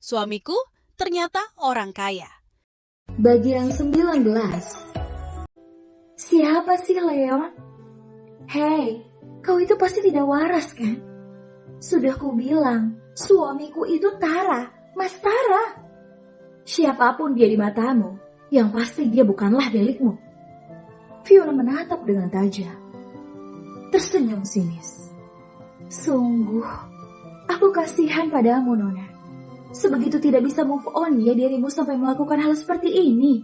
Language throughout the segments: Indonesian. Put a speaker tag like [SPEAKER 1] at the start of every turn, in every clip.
[SPEAKER 1] Suamiku ternyata orang kaya.
[SPEAKER 2] Bagian 19. Siapa sih Leon? Hei, kau itu pasti tidak waras kan? Sudah kubilang, suamiku itu Tara, Mas Tara. Siapapun dia di matamu, yang pasti dia bukanlah milikmu. Fiona menatap dengan tajam, tersenyum sinis. Sungguh, aku kasihan padamu, Nona. Sebegitu tidak bisa move on ya dirimu sampai melakukan hal seperti ini.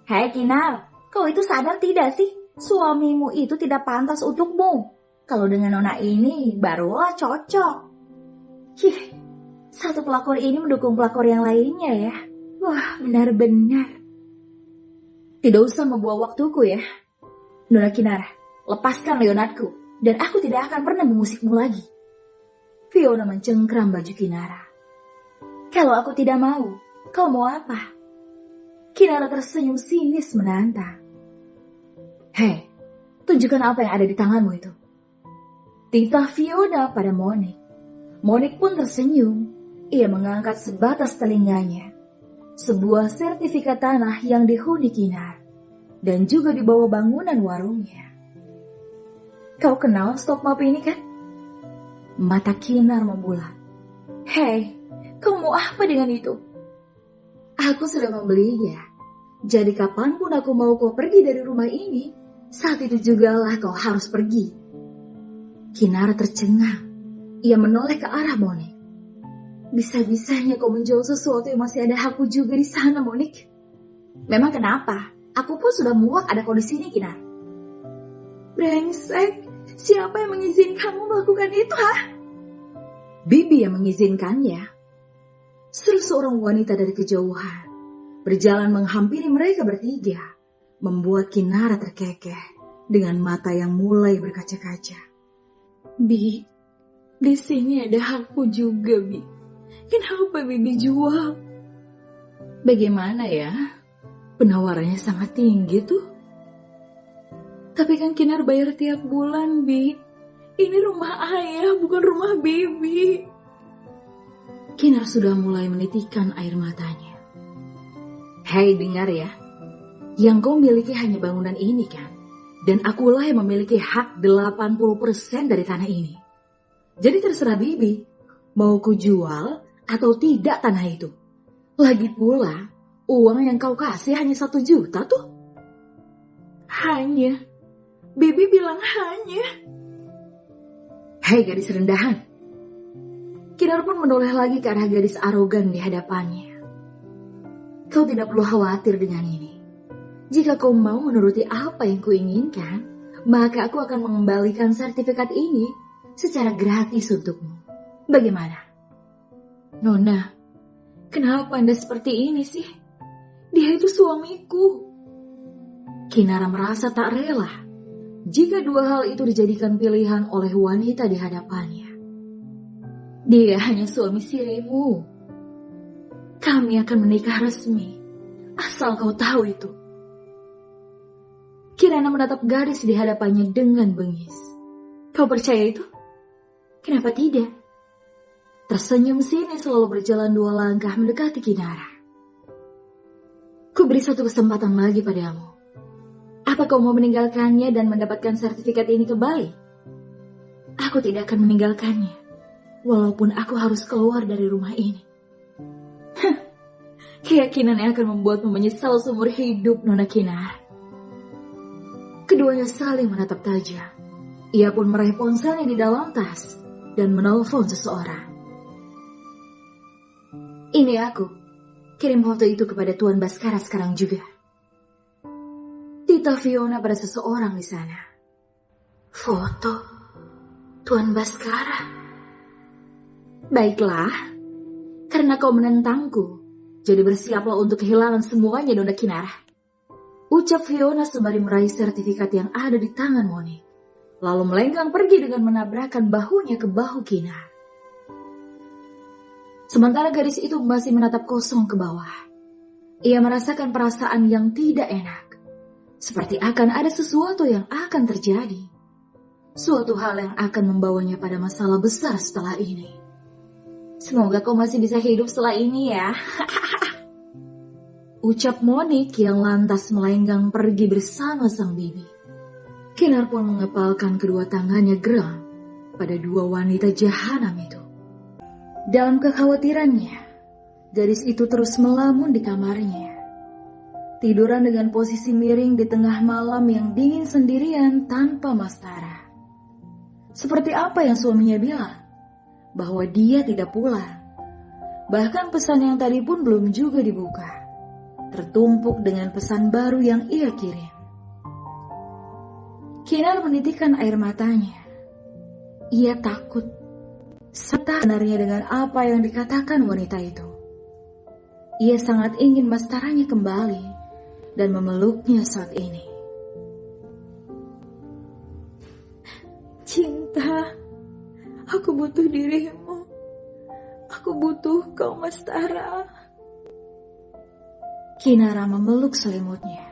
[SPEAKER 2] Hei Kinar, kau itu sadar tidak sih? Suamimu itu tidak pantas untukmu. Kalau dengan Nona ini, barulah cocok. Satu pelakor ini mendukung pelakor yang lainnya ya. Wah, benar-benar. Tidak usah membuang waktuku ya. Nona Kinara, lepaskan Leonardku, dan aku tidak akan pernah mengusikmu lagi. Fiona mencengkram baju Kinara. Kalau aku tidak mau, kau mau apa? Kinara tersenyum sinis menantang. Hei, tunjukkan apa yang ada di tanganmu itu. Titah Fiona pada Monik. Monik pun tersenyum. Ia mengangkat sebatas telinganya. Sebuah sertifikat tanah yang dihuni Kinar. Dan juga di bawah bangunan warungnya. Kau kenal stok map ini kan? Mata Kinar membulat. Hei, kau mau apa dengan itu? Aku sudah membelinya. Jadi kapanpun aku mau kau pergi dari rumah ini, saat itu jugalah kau harus pergi. Kinara tercengang. Ia menoleh ke arah Monik. Bisa-bisanya kau menjual sesuatu yang masih ada hakku juga di sana, Monik. Memang kenapa? Aku pun sudah muak ada kau di sini, Kinar. Brengsek, siapa yang mengizinkanmu melakukan itu, ha? Bibi yang mengizinkannya. Seru seorang wanita dari kejauhan, berjalan menghampiri mereka bertiga, membuat Kinara terkekeh dengan mata yang mulai berkaca-kaca. Bi, di sini ada hakku juga, Bi. Kenapa Bibi jual? Bagaimana ya? Penawarannya sangat tinggi tuh. Tapi kan Kinar bayar tiap bulan, Bi. Ini rumah ayah, bukan rumah Bibi. Kinar sudah mulai menitikkan air matanya. Hei, dengar ya. Yang kau miliki hanya bangunan ini kan? Dan akulah yang memiliki hak 80% dari tanah ini. Jadi terserah Bibi, mau ku jual atau tidak tanah itu. Lagi pula, uang yang kau kasih hanya 1 juta tuh. Hanya? Bibi bilang hanya? Hei gadis rendahan. Kinar pun menoleh lagi ke arah gadis arogan di hadapannya. Kau tidak perlu khawatir dengan ini. Jika kau mau menuruti apa yang kuinginkan, maka aku akan mengembalikan sertifikat ini secara gratis untukmu. Bagaimana? Nona, kenapa Anda seperti ini sih? Dia itu suamiku. Kinara merasa tak rela jika dua hal itu dijadikan pilihan oleh wanita di hadapannya. Dia hanya suami sirimu. Kami akan menikah resmi, asal kau tahu itu. Kirana menatap gadis di hadapannya dengan bengis. Kau percaya itu? Kenapa tidak? Tersenyum sini selalu berjalan 2 langkah mendekati Kinara. Ku beri 1 kesempatan lagi padamu. Apa kau mau meninggalkannya dan mendapatkan sertifikat ini kembali? Aku tidak akan meninggalkannya, walaupun aku harus keluar dari rumah ini. Keyakinan yang akan membuatmu menyesal seumur hidup, Nona Kinar. Keduanya saling menatap tajam. Ia pun meraih ponselnya di dalam tas dan menelpon seseorang. Ini aku. Kirim foto itu kepada Tuan Baskara sekarang juga. Tita Fiona pada seseorang di sana. Foto Tuan Baskara. Baiklah, karena kau menentangku, jadi bersiaplah untuk kehilangan semuanya, Nona Kinara. Ucap Fiona sembari meraih sertifikat yang ada di tangan Monik. Lalu melenggang pergi dengan menabrakkan bahunya ke bahu Kinar. Sementara gadis itu masih menatap kosong ke bawah. Ia merasakan perasaan yang tidak enak. Seperti akan ada sesuatu yang akan terjadi. Suatu hal yang akan membawanya pada masalah besar setelah ini. Semoga kau masih bisa hidup setelah ini ya. Ucap Monik yang lantas melenggang pergi bersama sang bibi. Kinar pun mengepalkan kedua tangannya geram pada dua wanita jahanam itu. Dalam kekhawatirannya, gadis itu terus melamun di kamarnya. Tiduran dengan posisi miring di tengah malam yang dingin sendirian tanpa Mastara. Seperti apa yang suaminya bilang, bahwa dia tidak pulang. Bahkan pesan yang tadi pun belum juga dibuka, tertumpuk dengan pesan baru yang ia kirim. Kinar menitikkan air matanya. Ia takut, serta benarnya dengan apa yang dikatakan wanita itu. Ia sangat ingin Mastaranya kembali dan memeluknya saat ini. Cinta, aku butuh dirimu. Aku butuh kau, Mastara. Kinara memeluk selimutnya.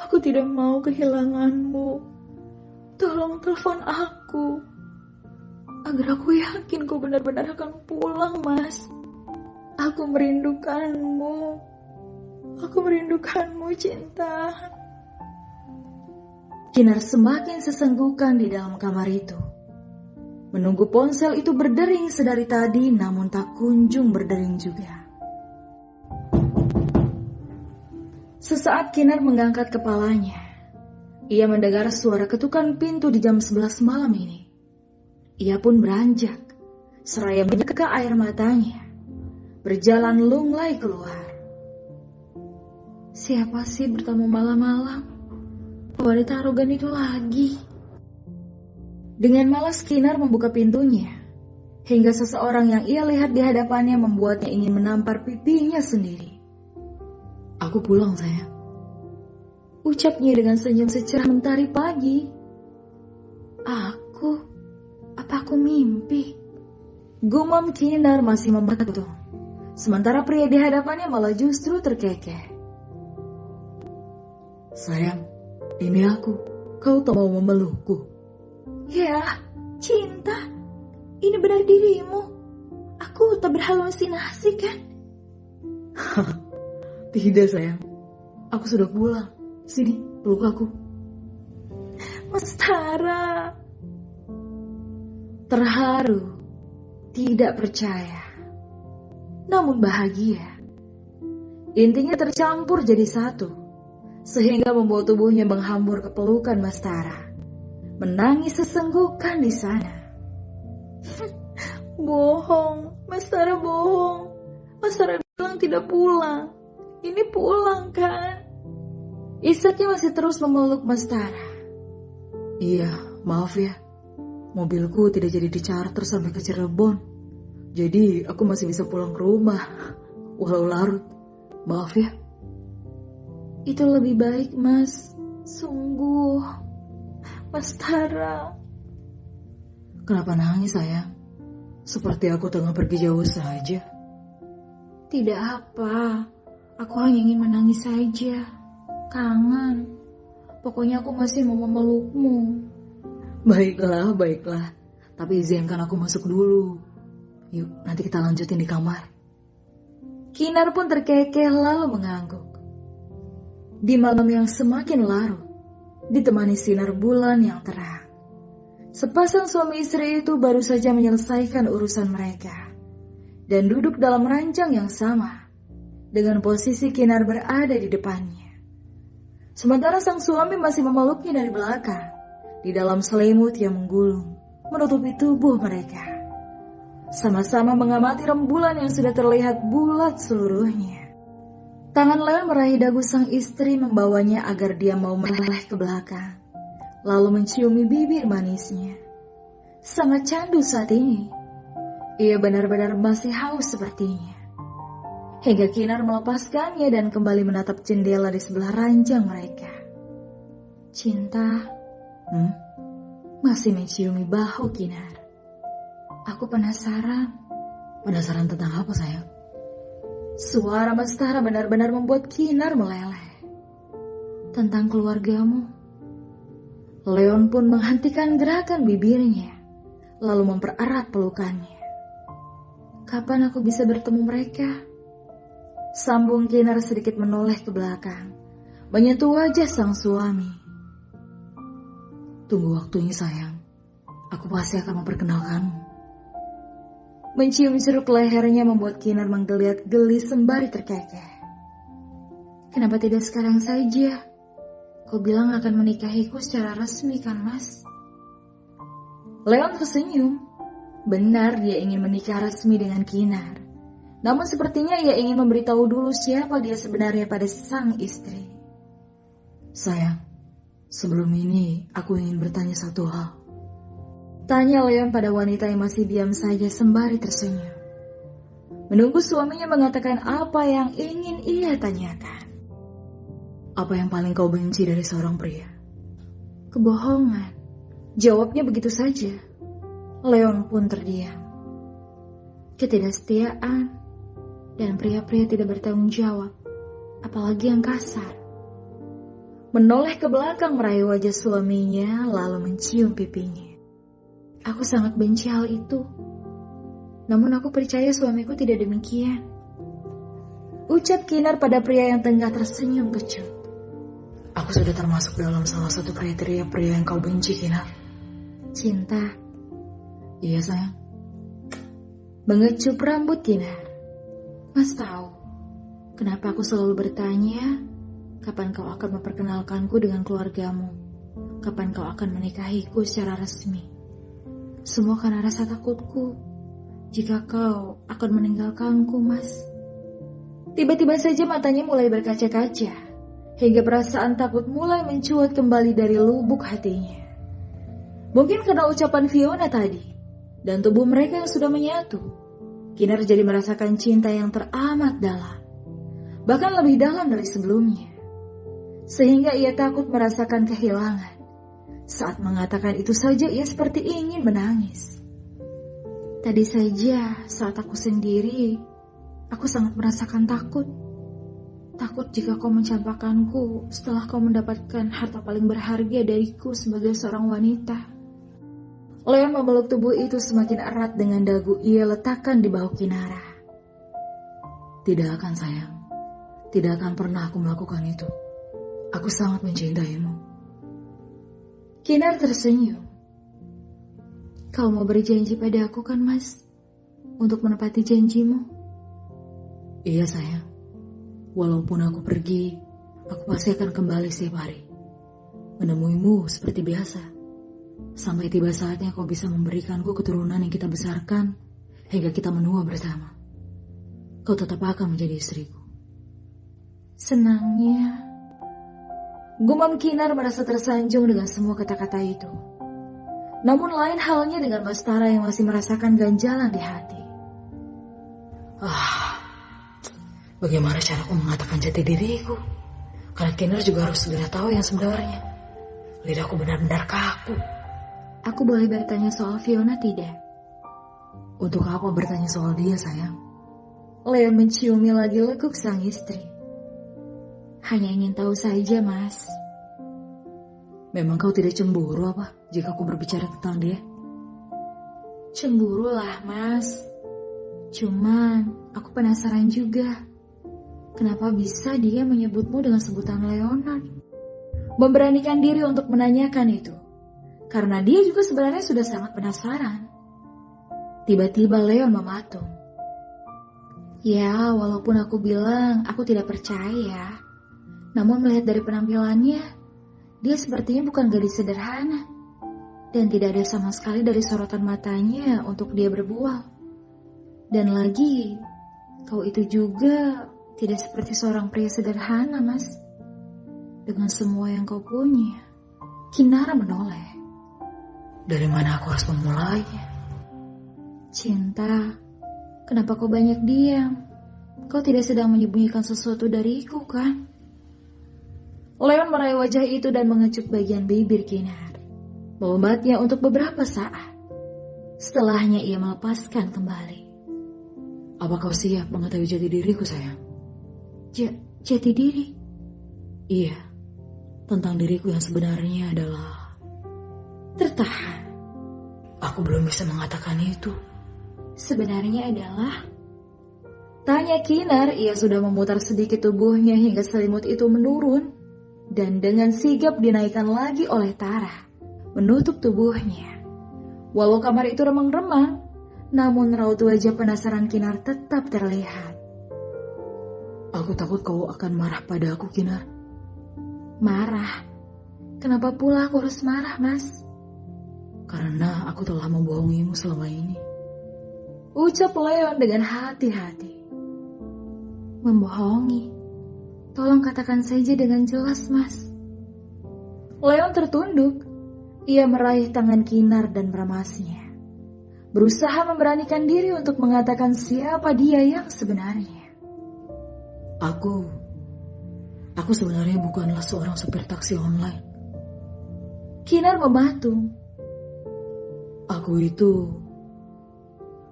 [SPEAKER 2] Aku tidak mau kehilanganmu. Tolong telepon aku. Agar aku yakin kau benar-benar akan pulang, Mas. Aku merindukanmu. Aku merindukanmu, cinta. Kinar semakin sesenggukan di dalam kamar itu. Menunggu ponsel itu berdering sedari tadi, namun tak kunjung berdering juga. Sesaat Kinar mengangkat kepalanya. Ia mendengar suara ketukan pintu di jam 11 malam ini. Ia pun beranjak, seraya menyeka air matanya. Berjalan lunglai keluar. Siapa sih bertamu malam-malam? Wanita arogan itu lagi. Dengan malas Kinar membuka pintunya, hingga seseorang yang ia lihat di hadapannya membuatnya ingin menampar pipinya sendiri. Aku pulang, sayang. Ucapnya dengan senyum secerah mentari pagi. Aku? Apa aku mimpi? Gumam Kinar masih membantu. Sementara pria di hadapannya malah justru terkekeh. Sayang, ini aku. Kau tak mau memelukku? Ya, cinta. Ini benar dirimu. Aku tak berhalusinasi kan? Tidak, sayang. Aku sudah pulang. Sini, peluk aku. Mastara. Terharu, tidak percaya, namun bahagia. Intinya tercampur jadi satu, sehingga membuat tubuhnya menghambur ke pelukan Mastara. Menangis sesenggukan di sana. Bohong, Mastara bohong. Mastara bilang tidak pulang. Ini pulang kan? Isaknya masih terus memeluk Mastara. Iya, maaf ya. Mobilku tidak jadi dicarter sampai ke Cirebon. Jadi aku masih bisa pulang ke rumah. Walau larut. Maaf ya. Itu lebih baik, Mas. Sungguh. Mastara. Kenapa nangis, sayang? Seperti aku tengah pergi jauh saja. Tidak apa. Aku hanya ingin menangis saja. Kangen. Pokoknya aku masih mau memelukmu. Baiklah, baiklah. Tapi izinkan aku masuk dulu. Yuk, nanti kita lanjutin di kamar. Kinar pun terkekeh lalu mengangguk. Di malam yang semakin larut, ditemani sinar bulan yang terang, sepasang suami istri itu baru saja menyelesaikan urusan mereka dan duduk dalam ranjang yang sama dengan posisi Kinar berada di depannya. Sementara sang suami masih memeluknya dari belakang di dalam selimut yang menggulung menutupi tubuh mereka. Sama-sama mengamati rembulan yang sudah terlihat bulat seluruhnya. Tangan Leon meraih dagu sang istri membawanya agar dia mau menoleh ke belakang, lalu menciumi bibir manisnya. Sangat candu saat ini. Ia benar-benar masih haus sepertinya. Hingga Kinar melepaskannya dan kembali menatap jendela di sebelah ranjang mereka. Cinta, masih menciumi bahu Kinar. Aku penasaran. Penasaran tentang apa, sayang? Suara Mastara benar-benar membuat Kinar meleleh. Tentang keluargamu. Leon pun menghentikan gerakan bibirnya, lalu mempererat pelukannya. Kapan aku bisa bertemu mereka? Sambung Kinar sedikit menoleh ke belakang, menyentuh wajah sang suami.
[SPEAKER 3] Tunggu waktunya sayang, aku pasti akan memperkenalkanmu.
[SPEAKER 2] Mencium jeruk lehernya membuat Kinar menggeliat-geli sembari terkekeh. Kenapa tidak sekarang saja? Kau bilang akan menikahiku secara resmi kan, Mas? Leon tersenyum. Benar, dia ingin menikah resmi dengan Kinar. Namun sepertinya ia ingin memberitahu dulu siapa dia sebenarnya pada sang istri.
[SPEAKER 3] Sayang, sebelum ini aku ingin bertanya satu hal.
[SPEAKER 2] Tanya Leon pada wanita yang masih diam saja sembari tersenyum. Menunggu suaminya mengatakan apa yang ingin ia tanyakan.
[SPEAKER 3] Apa yang paling kau benci dari seorang pria?
[SPEAKER 2] Kebohongan. Jawabnya begitu saja. Leon pun terdiam. Ketidaksetiaan dan pria-pria tidak bertanggung jawab, apalagi yang kasar. Menoleh ke belakang meraih wajah suaminya lalu mencium pipinya. Aku sangat benci hal itu. Namun aku percaya suamiku tidak demikian. Ucap Kinar pada pria yang tengah tersenyum kecut.
[SPEAKER 3] Aku sudah termasuk dalam salah satu kriteria pria yang kau benci, Kinar.
[SPEAKER 2] Cinta.
[SPEAKER 3] Iya sayang.
[SPEAKER 2] Mengecup rambut Kinar. Mas tahu, kenapa aku selalu bertanya, kapan kau akan memperkenalkanku dengan keluargamu? Kapan kau akan menikahiku secara resmi? Semua karena rasa takutku, jika kau akan meninggalkanku, Mas. Tiba-tiba saja matanya mulai berkaca-kaca, hingga perasaan takut mulai mencuat kembali dari lubuk hatinya. Mungkin karena ucapan Fiona tadi, dan tubuh mereka yang sudah menyatu. Kinar jadi merasakan cinta yang teramat dalam, bahkan lebih dalam dari sebelumnya. Sehingga ia takut merasakan kehilangan. Saat mengatakan itu saja ia seperti ingin menangis. Tadi saja saat aku sendiri, aku sangat merasakan takut. Takut jika kau mencampakkanku setelah kau mendapatkan harta paling berharga dariku sebagai seorang wanita. Leon memeluk tubuh itu semakin erat dengan dagu ia letakkan di bahu Kinara.
[SPEAKER 3] Tidak akan sayang, tidak akan pernah aku melakukan itu. Aku sangat mencintaimu.
[SPEAKER 2] Kinar tersenyum. Kau mau berjanji pada aku kan, Mas? Untuk menepati janjimu?
[SPEAKER 3] Iya sayang. Walaupun aku pergi, aku pasti akan kembali setiap hari. Menemuimu seperti biasa. Sampai tiba saatnya kau bisa memberikanku keturunan yang kita besarkan hingga kita menua bersama. Kau tetap akan menjadi istriku.
[SPEAKER 2] Senangnya. Gumam Kinar merasa tersanjung dengan semua kata-kata itu. Namun lain halnya dengan Bastara yang masih merasakan ganjalan di hati.
[SPEAKER 3] Bagaimana caraku mengatakan jati diriku? Karena Kinar juga harus segera tahu yang sebenarnya. Lidahku benar-benar kaku.
[SPEAKER 2] Aku boleh bertanya soal Fiona tidak?
[SPEAKER 3] Untuk apa bertanya soal dia, sayang?
[SPEAKER 2] Leon menciumi lagi lekuk sang istri. Hanya ingin tahu saja, Mas.
[SPEAKER 3] Memang kau tidak cemburu apa jika aku berbicara tentang dia?
[SPEAKER 2] Cemburu lah, Mas. Cuman aku penasaran juga. Kenapa bisa dia menyebutmu dengan sebutan Leonard? Memberanikan diri untuk menanyakan itu. Karena dia juga sebenarnya sudah sangat penasaran. Tiba-tiba Leon mematung. Ya, walaupun aku bilang aku tidak percaya. Namun melihat dari penampilannya, dia sepertinya bukan gadis sederhana. Dan tidak ada sama sekali dari sorotan matanya untuk dia berbual. Dan lagi, kau itu juga tidak seperti seorang pria sederhana, Mas. Dengan semua yang kau punya. Kinara menoleh.
[SPEAKER 3] Dari mana aku harus memulainya?
[SPEAKER 2] Cinta, kenapa kau banyak diam? Kau tidak sedang menyembunyikan sesuatu dariku, kan? Leon meraih wajah itu dan mengecup bagian bibir Kinar. Membatnya untuk beberapa saat. Setelahnya ia melepaskan kembali.
[SPEAKER 3] Apa kau siap mengetahui jati diriku, sayang?
[SPEAKER 2] Jati diri?
[SPEAKER 3] Iya, tentang diriku yang sebenarnya adalah...
[SPEAKER 2] Tertahan.
[SPEAKER 3] Aku belum bisa mengatakan itu.
[SPEAKER 2] sebenarnya adalah... Tanya Kinar, ia sudah memutar sedikit tubuhnya hingga selimut itu menurun. Dan dengan sigap dinaikkan lagi oleh Tara, menutup tubuhnya. Walau kamar itu remang-remang, namun raut wajah penasaran Kinar tetap terlihat.
[SPEAKER 3] Aku takut kau akan marah pada aku, Kinar.
[SPEAKER 2] Marah? Kenapa pula aku harus marah, Mas?
[SPEAKER 3] Karena aku telah membohongimu selama ini.
[SPEAKER 2] Ucap Leon dengan hati-hati. Membohongi? Tolong katakan saja dengan jelas, Mas. Leon tertunduk. Ia meraih tangan Kinar dan meremasnya. Berusaha memberanikan diri untuk mengatakan siapa dia yang sebenarnya.
[SPEAKER 3] Aku sebenarnya bukanlah seorang supir taksi online.
[SPEAKER 2] Kinar mematung.
[SPEAKER 3] Aku itu...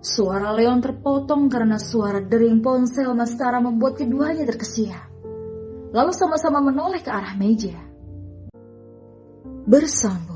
[SPEAKER 2] Suara Leon terpotong karena suara dering ponsel Mas Tara membuat keduanya terkesiap. Lalu sama-sama menoleh ke arah meja. Bersambung.